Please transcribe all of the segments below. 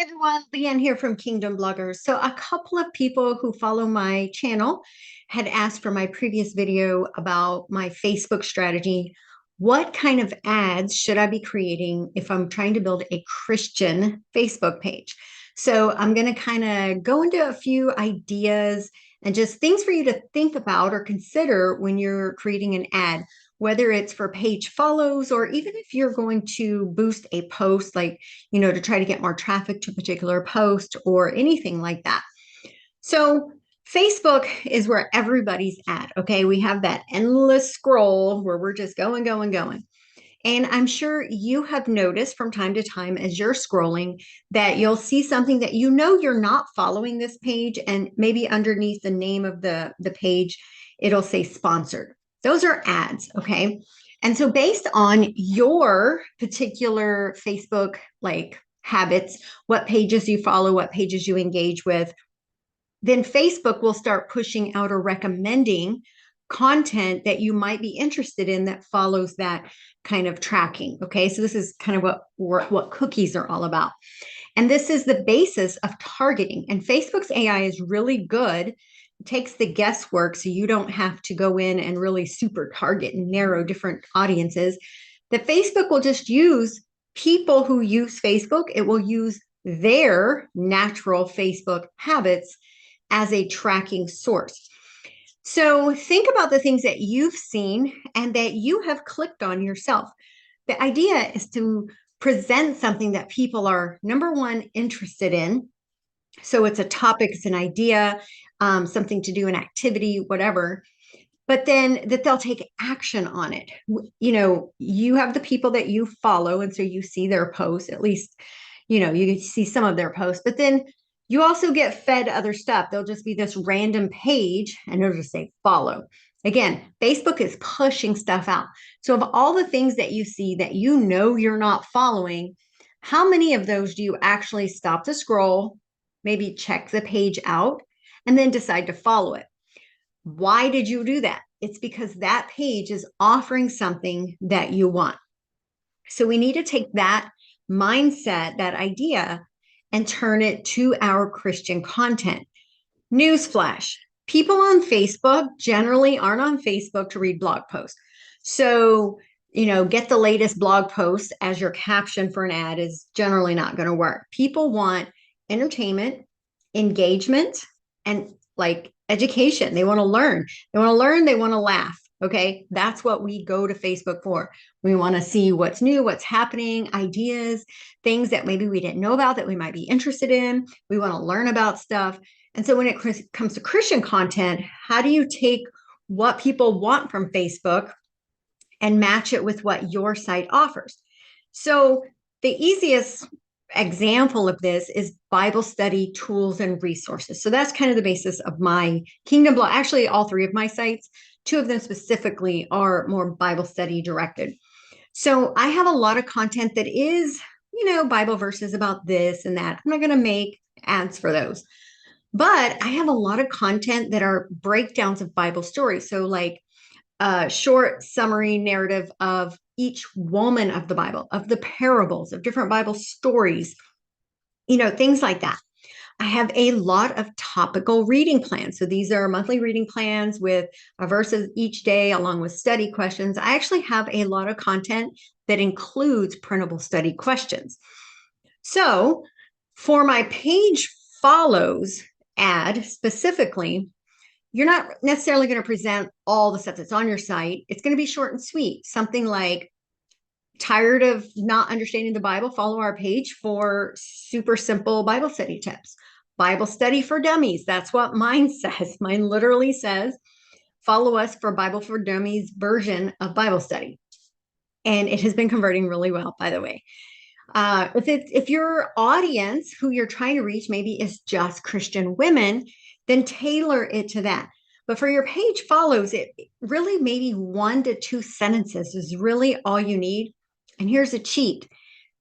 Everyone, Leanne here from Kingdom Bloggers. So, a couple of people who follow my channel had asked for my previous video about my Facebook strategy. What kind of ads should I be creating if I'm trying to build a Christian Facebook page? So, I'm going to kind of go into a few ideas and just things for you to think about or consider when you're creating an ad, whether it's for page follows or even if you're going to boost a post like to try to get more traffic to a particular post or anything like that. So, Facebook is where everybody's at. Okay. We have that endless scroll where we're just going, going, going. And I'm sure you have noticed from time to time as you're scrolling that you'll see something that you're not following this page, and maybe underneath the name of the page, it'll say sponsored. Those are ads, okay? And so based on your particular Facebook like habits, what pages you follow, what pages you engage with, then Facebook will start pushing out or recommending content that you might be interested in that follows that kind of tracking. Okay, so this is kind of what cookies are all about. And this is the basis of targeting. And Facebook's AI is really good. It takes the guesswork so you don't have to go in and really super target and narrow different audiences. That Facebook will just use people who use Facebook, it will use their natural Facebook habits as a tracking source. So think about the things that you've seen and that you have clicked on yourself. The idea is to present something that people are, number one, interested in. So it's a topic, it's an idea, something to do, an activity, whatever. But then that they'll take action on it. You have the people that you follow, and so you see their posts, at least, you see some of their posts, but then you also get fed other stuff. There'll just be this random page and it'll just say follow. Again, Facebook is pushing stuff out. So, of all the things that you see that you're not following, how many of those do you actually stop to scroll, maybe check the page out, and then decide to follow it? Why did you do that? It's because that page is offering something that you want. So we need to take that mindset, that idea, and turn it to our Christian content. Newsflash: people on Facebook generally aren't on Facebook to read blog posts. So, get the latest blog post as your caption for an ad is generally not going to work. People want entertainment, engagement, and like education. They want to learn. They want to learn. They want to laugh. Okay. That's what we go to Facebook for. We want to see what's new, what's happening, ideas, things that maybe we didn't know about that we might be interested in. We want to learn about stuff. And so when it comes to Christian content, how do you take what people want from Facebook and match it with what your site offers? So the easiest example of this is Bible study tools and resources. So that's kind of the basis of my Kingdom blog. Actually, all three of my sites, two of them specifically are more Bible study directed. So I have a lot of content that is, Bible verses about this and that. I'm not going to make ads for those. But I have a lot of content that are breakdowns of Bible stories. So, like a short summary narrative of each woman of the Bible, of the parables, of different Bible stories, things like that. I have a lot of topical reading plans. So these are monthly reading plans with verses each day, along with study questions. I actually have a lot of content that includes printable study questions. So for my page follows ad specifically, you're not necessarily going to present all the stuff that's on your site. It's going to be short and sweet. Something like, tired of not understanding the Bible? Follow our page for super simple Bible study tips. Bible study for dummies. That's what mine says. Mine literally says, follow us for Bible for Dummies version of Bible study. And it has been converting really well, by the way. If your audience who you're trying to reach maybe is just Christian women, then tailor it to that. But for your page follows, it really maybe 1 to 2 sentences is really all you need. And here's a cheat: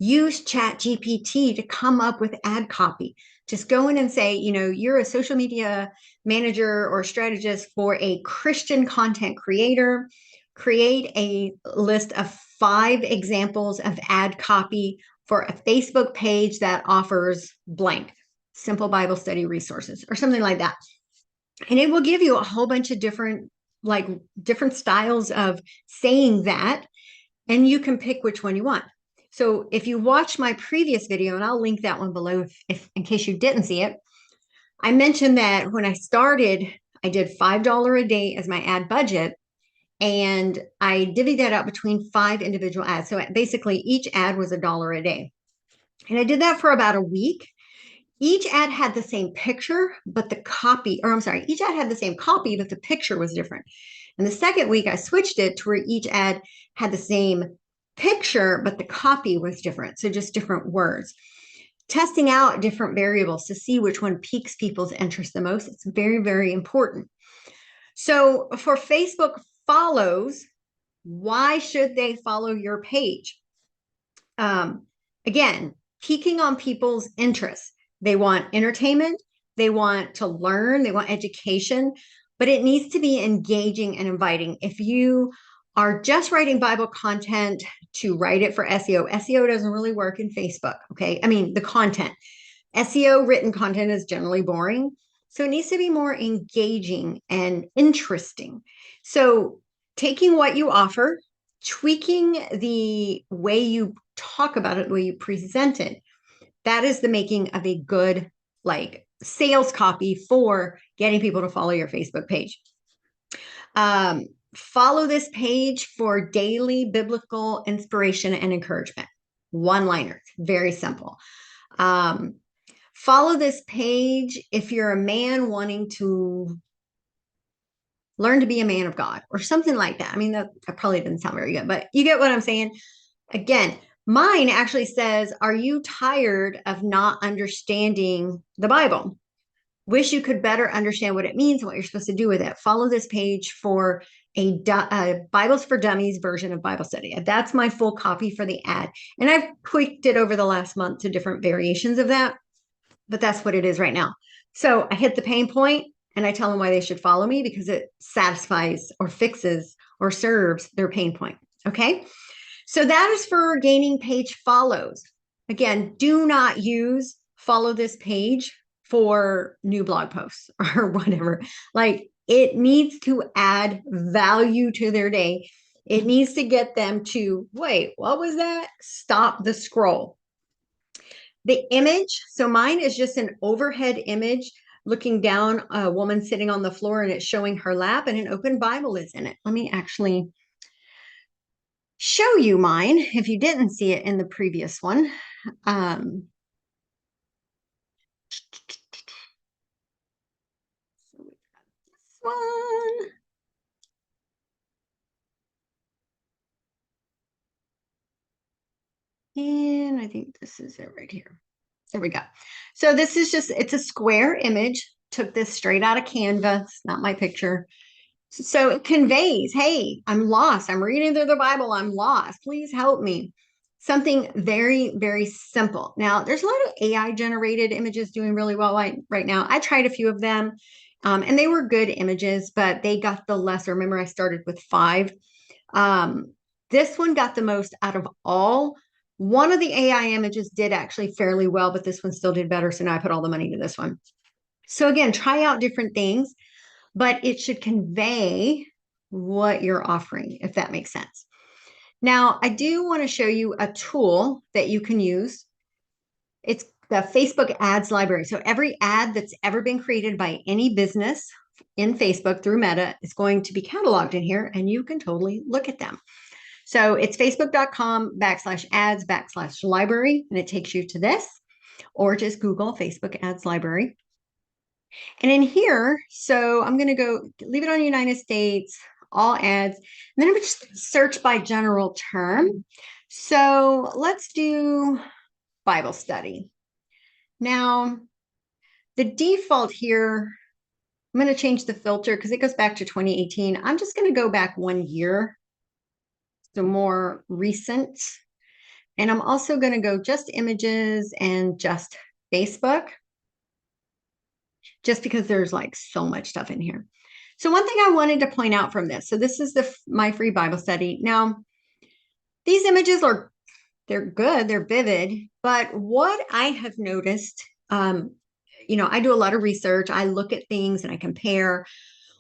use ChatGPT to come up with ad copy. Just go in and say, you're a social media manager or strategist for a Christian content creator. Create a list of 5 examples of ad copy for a Facebook page that offers blank, simple Bible study resources or something like that. And it will give you a whole bunch of different, like different styles of saying that, and you can pick which one you want. So if you watch my previous video, and I'll link that one below if in case you didn't see it, I mentioned that when I started, I did $5 a day as my ad budget, and I divvied that out between 5 individual ads. So basically each ad was $1 a day. And I did that for about a week. Each ad had the same picture, but the copy, or I'm sorry, each ad had the same copy, but the picture was different. And the second week, I switched it to where each ad had the same picture, but the copy was different. So just different words. Testing out different variables to see which one piques people's interest the most. It's very, very important. So for Facebook follows, why should they follow your page? Again, piquing on people's interests. They want entertainment, they want to learn, they want education, but it needs to be engaging and inviting. If you are just writing Bible content to write it for SEO, SEO doesn't really work in Facebook, okay? I mean, the content. SEO written content is generally boring. So it needs to be more engaging and interesting. So taking what you offer, tweaking the way you talk about it, the way you present it, that is the making of a good like sales copy for getting people to follow your Facebook page. Follow this page for daily biblical inspiration and encouragement. One-liner, very simple. Follow this page if you're a man wanting to learn to be a man of God or something like that. I mean, that probably didn't sound very good, but you get what I'm saying. Again, mine actually says, are you tired of not understanding the Bible? Wish you could better understand what it means and what you're supposed to do with it. Follow this page for a Bibles for Dummies version of Bible study. That's my full copy for the ad. And I've tweaked it over the last month to different variations of that, but that's what it is right now. So I hit the pain point and I tell them why they should follow me because it satisfies or fixes or serves their pain point. Okay. So that is for gaining page follows. Again, do not use follow this page for new blog posts or whatever. Like it needs to add value to their day. It needs to get them to, wait, what was that? Stop the scroll. The image, so mine is just an overhead image looking down, a woman sitting on the floor and it's showing her lap and an open Bible is in it. Let me actually show you mine if you didn't see it in the previous one. So we've got this one. And I think this is it right here. There we go. So this is just, it's a square image. Took this straight out of Canva. It's not my picture. So it conveys, hey, I'm lost. I'm reading through the Bible. I'm lost. Please help me. Something very, very simple. Now, there's a lot of AI generated images doing really well right now. I tried a few of them and they were good images, but they got the lesser. Remember, I started with 5. This one got the most out of all. One of the AI images did actually fairly well, but this one still did better. So now I put all the money to this one. So again, try out different things, but it should convey what you're offering, if that makes sense. Now, I do want to show you a tool that you can use. It's the Facebook ads library. So every ad that's ever been created by any business in Facebook through Meta is going to be cataloged in here, and you can totally look at them. So it's facebook.com/ads/library, and it takes you to this, or just Google Facebook ads library. And in here, so I'm going to go leave it on United States, all ads, and then I'm going to just search by general term. So let's do Bible study. Now, the default here, I'm going to change the filter because it goes back to 2018. I'm just going to go back 1 year, so more recent. And I'm also going to go just images and just Facebook, just because there's like so much stuff in here. So one thing I wanted to point out from this, so this is my free Bible study. Now, these images are they're good, they're vivid. But what I have noticed, I do a lot of research. I look at things and I compare.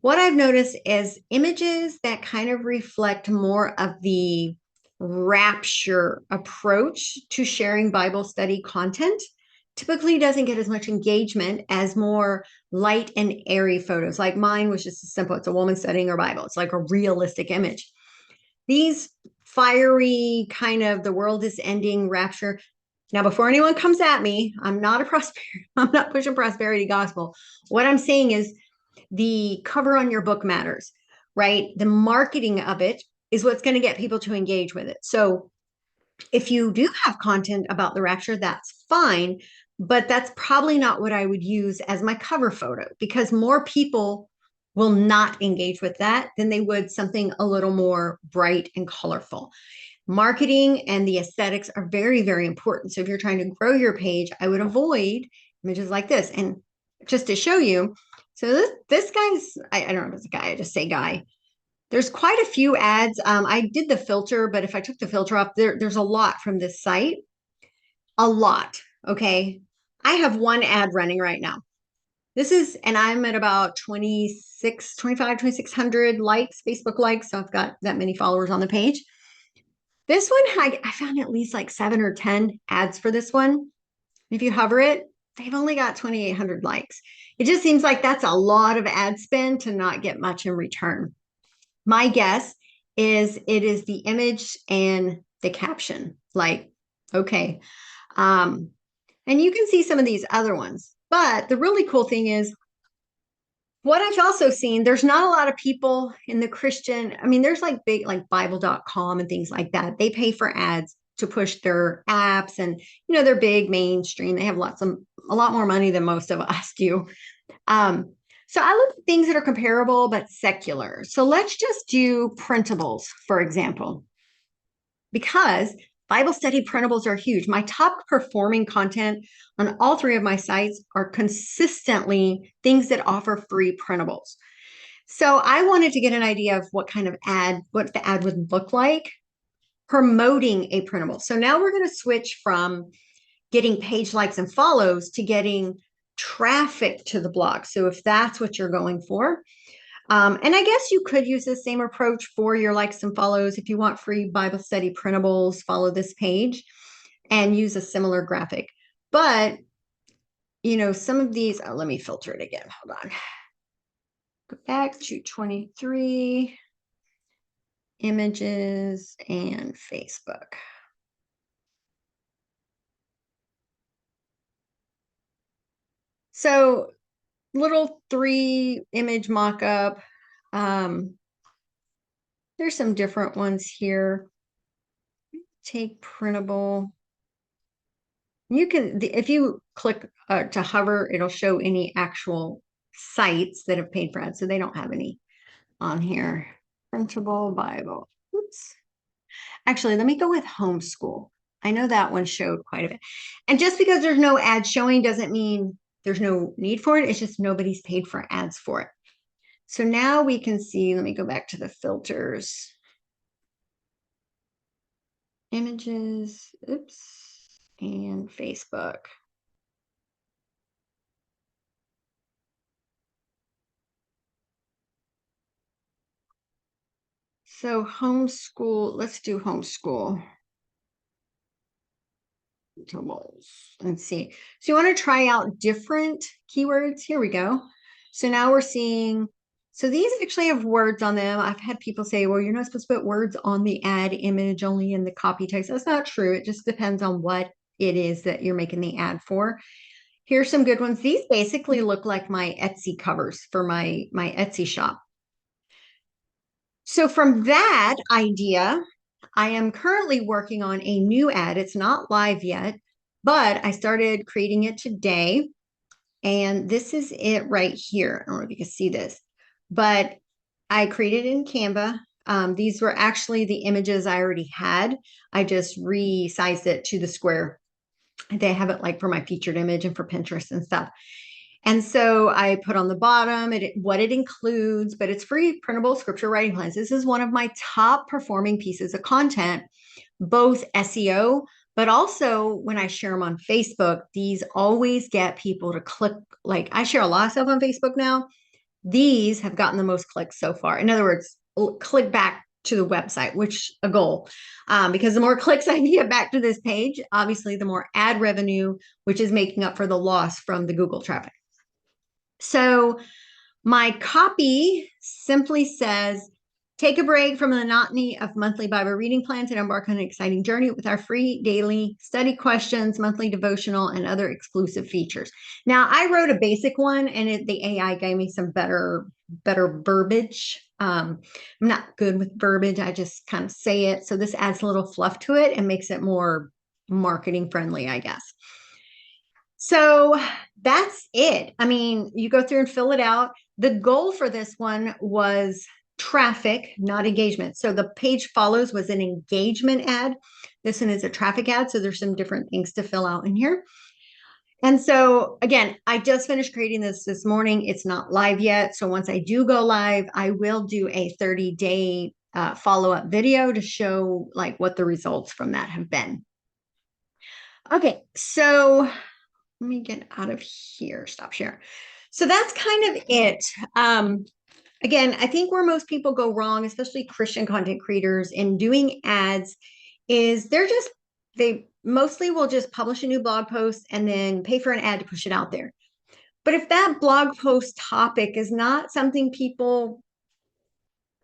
What I've noticed is images that kind of reflect more of the rapture approach to sharing Bible study content typically doesn't get as much engagement as more light and airy photos. Like mine was just simple. It's a woman studying her Bible. It's like a realistic image. These fiery kind of the world is ending rapture. Now, before anyone comes at me, I'm not a prosperity, I'm not pushing prosperity gospel. What I'm saying is the cover on your book matters, right? The marketing of it is what's going to get people to engage with it. So if you do have content about the rapture, that's fine. But that's probably not what I would use as my cover photo because more people will not engage with that than they would something a little more bright and colorful. Marketing and the aesthetics are very, very important. So if you're trying to grow your page, I would avoid images like this. And just to show you, so this guy's, I don't know if it's a guy, I just say guy. There's quite a few ads. I did the filter, but if I took the filter off, there's a lot from this site. A lot. Okay. I have one ad running right now. And I'm at about 2,600 likes, Facebook likes. So I've got that many followers on the page. This one, I found at least like 7 or 10 ads for this one. If you hover it, they've only got 2,800 likes. It just seems like that's a lot of ad spend to not get much in return. My guess is it is the image and the caption. Like, okay. And you can see some of these other ones. But the really cool thing is what I've also seen, there's not a lot of people in the Christian, I mean, there's like big like Bible.com and things like that. They pay for ads to push their apps and they're big mainstream. They have a lot more money than most of us do. So I look at things that are comparable but secular. So let's just do printables, for example, because Bible study printables are huge. My top performing content on all three of my sites are consistently things that offer free printables. So I wanted to get an idea of what the ad would look like promoting a printable. So now we're going to switch from getting page likes and follows to getting traffic to the blog. So if that's what you're going for, and I guess you could use the same approach for your likes and follows. If you want free Bible study printables, follow this page and use a similar graphic. But, some of these, let me filter it again. Hold on. Go back to 23, images and Facebook. So little 3 image mock-up. There's some different ones here. Take printable. You can, if you click to hover, it'll show any actual sites that have paid for ads. So they don't have any on here. Printable Bible. Oops. Actually, let me go with homeschool. I know that one showed quite a bit. And just because there's no ad showing doesn't mean there's no need for it. It's just nobody's paid for ads for it. So now we can see, let me go back to the filters. Images, oops, and Facebook. So homeschool, let's do homeschool. Let's see. So you want to try out different keywords. Here we go. So now we're seeing, so these actually have words on them. I've had people say, well, you're not supposed to put words on the ad image, only in the copy text. That's not true. It just depends on what it is that you're making the ad for. Here's some good ones. These basically look like my Etsy covers for my Etsy shop. So from that idea, I am currently working on a new ad. It's not live yet, but I started creating it today. And this is it right here. I don't know if you can see this, but I created it in Canva. These were actually the images I already had. I just resized it to the square. They have it like for my featured image and for Pinterest and stuff. And so I put on the bottom what it includes, but it's free printable scripture writing plans. This is one of my top performing pieces of content both SEO, but also when I share them on Facebook, these always get people to click. Like I share a lot of stuff on Facebook now. These have gotten the most clicks so far. In other words, click back to the website, which a goal. Because the more clicks I can get back to this page, obviously the more ad revenue, which is making up for the loss from the Google traffic. So my copy simply says, take a break from the monotony of monthly Bible reading plans and embark on an exciting journey with our free daily study questions, monthly devotional, and other exclusive features. Now, I wrote a basic one, and the AI gave me some better verbiage. I'm not good with verbiage. I just kind of say it. So this adds a little fluff to it and makes it more marketing friendly, I guess. So that's it. I mean, you go through and fill it out. The goal for this one was traffic, not engagement. So the page follows was an engagement ad. This one is a traffic ad. So there's some different things to fill out in here. And so again, I just finished creating this morning. It's not live yet. So once I do go live, I will do a 30-day follow-up video to show like what the results from that have been. Okay, so let me get out of here, stop share. So that's kind of it. Again, I think where most people go wrong, especially Christian content creators in doing ads, is they mostly will just publish a new blog post and then pay for an ad to push it out there. But if that blog post topic is not something people,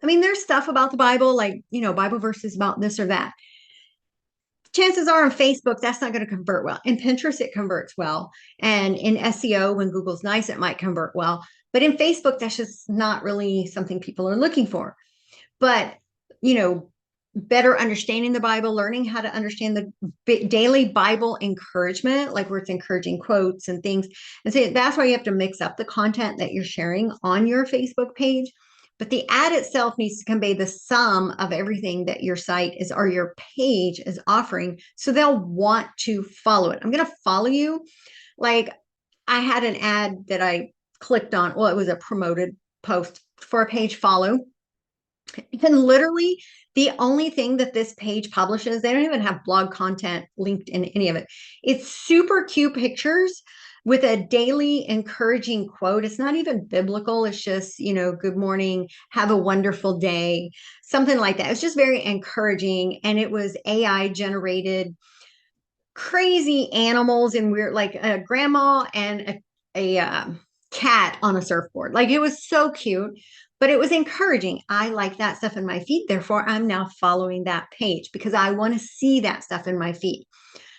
I mean, there's stuff about the Bible, like, Bible verses about this or that. Chances are on Facebook, that's not going to convert well. In Pinterest, it converts well. And in SEO, when Google's nice, it might convert well. But in Facebook, that's just not really something people are looking for. But, better understanding the Bible, learning how to understand the daily Bible encouragement, like where it's encouraging quotes and things. And so that's why you have to mix up the content that you're sharing on your Facebook page. But the ad itself needs to convey the sum of everything that your site is or your page is offering. So they'll want to follow it. I'm going to follow you. Like I had an ad that I clicked on. Well, it was a promoted post for a page follow. And literally the only thing that this page publishes, they don't even have blog content linked in any of it. It's super cute pictures with a daily encouraging quote. It's not even biblical. It's just, good morning, have a wonderful day, something like that. It's just very encouraging. And it was AI generated crazy animals and weird, like a grandma and a cat on a surfboard. Like it was so cute, but it was encouraging. I like that stuff in my feed. Therefore, I'm now following that page because I want to see that stuff in my feed.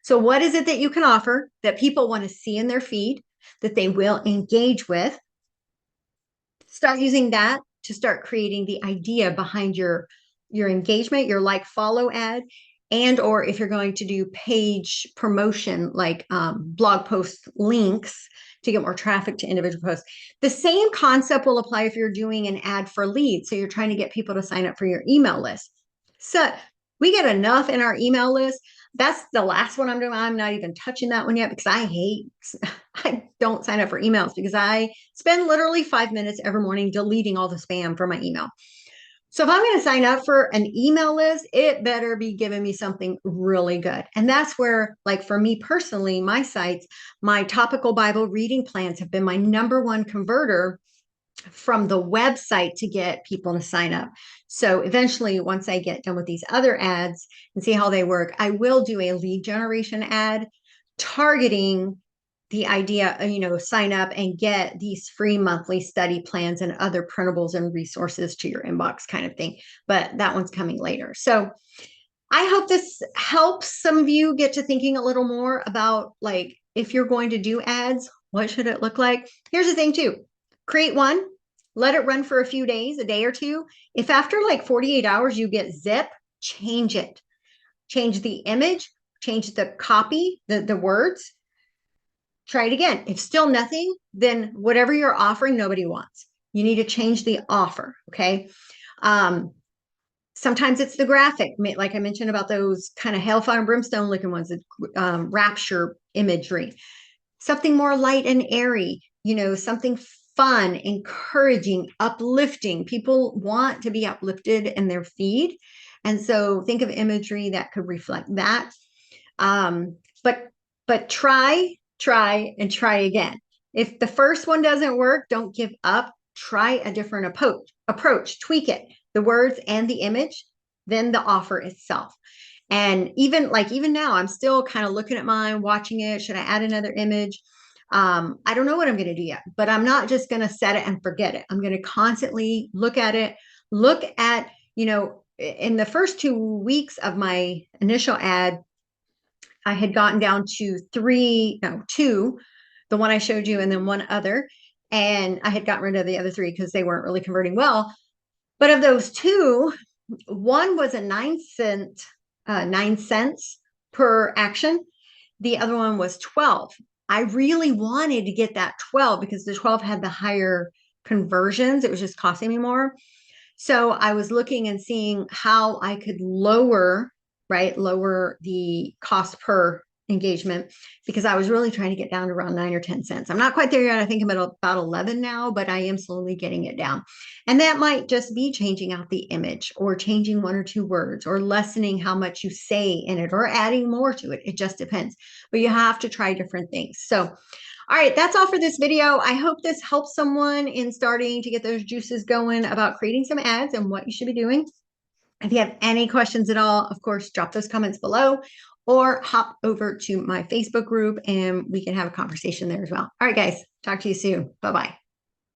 So what is it that you can offer that people want to see in their feed that they will engage with? Start using that to start creating the idea behind your engagement, your like follow ad, and or if you're going to do page promotion like blog post links to get more traffic to individual posts. The same concept will apply if you're doing an ad for leads. So you're trying to get people to sign up for your email list. So we get enough in our email list. That's the last one I'm doing. I'm not even touching that one yet because I don't sign up for emails because I spend literally 5 minutes every morning deleting all the spam from my email. So if I'm going to sign up for an email list, it better be giving me something really good. And that's where, like for me personally, my sites, my topical Bible reading plans have been my number one converter from the website to get people to sign up. So eventually, once I get done with these other ads and see how they work, I will do a lead generation ad targeting the idea of, sign up and get these free monthly study plans and other printables and resources to your inbox kind of thing. But that one's coming later. So I hope this helps some of you get to thinking a little more about like, if you're going to do ads, what should it look like? Here's the thing too. Create one, let it run for a few days, a day or two. If after like 48 hours you get zip, change it. Change the image, change the copy, the words. Try it again. If still nothing, then whatever you're offering, nobody wants. You need to change the offer, okay? Sometimes it's the graphic, like I mentioned about those kind of hellfire and brimstone looking ones, rapture imagery. Something more light and airy, something fun, encouraging, uplifting. People want to be uplifted in their feed. And so think of imagery that could reflect that. Um, but try, and try again. If the first one doesn't work, don't give up. Try a different approach, tweak it, the words and the image, then the offer itself. And even now, I'm still kind of looking at mine, watching it. Should I add another image? I don't know what I'm going to do yet, but I'm not just going to set it and forget it. I'm going to constantly look at it, look at, in the first 2 weeks of my initial ad, I had gotten down to two, the one I showed you, and then one other. And I had gotten rid of the other three because they weren't really converting well. But of those two, one was a 9 cents per action. The other one was 12. I really wanted to get that 12 because the 12 had the higher conversions. It was just costing me more. So I was looking and seeing how I could lower the cost per engagement, because I was really trying to get down to around 9 or 10 cents. I'm not quite there yet. I think I'm at about 11 now, but I am slowly getting it down. And that might just be changing out the image, or changing one or two words, or lessening how much you say in it, or adding more to it. It just depends. But you have to try different things. So all right, that's all for this video. I hope this helps someone in starting to get those juices going about creating some ads and what you should be doing. If you have any questions at all, of course, drop those comments below, or hop over to my Facebook group and we can have a conversation there as well. All right, guys, talk to you soon. Bye-bye.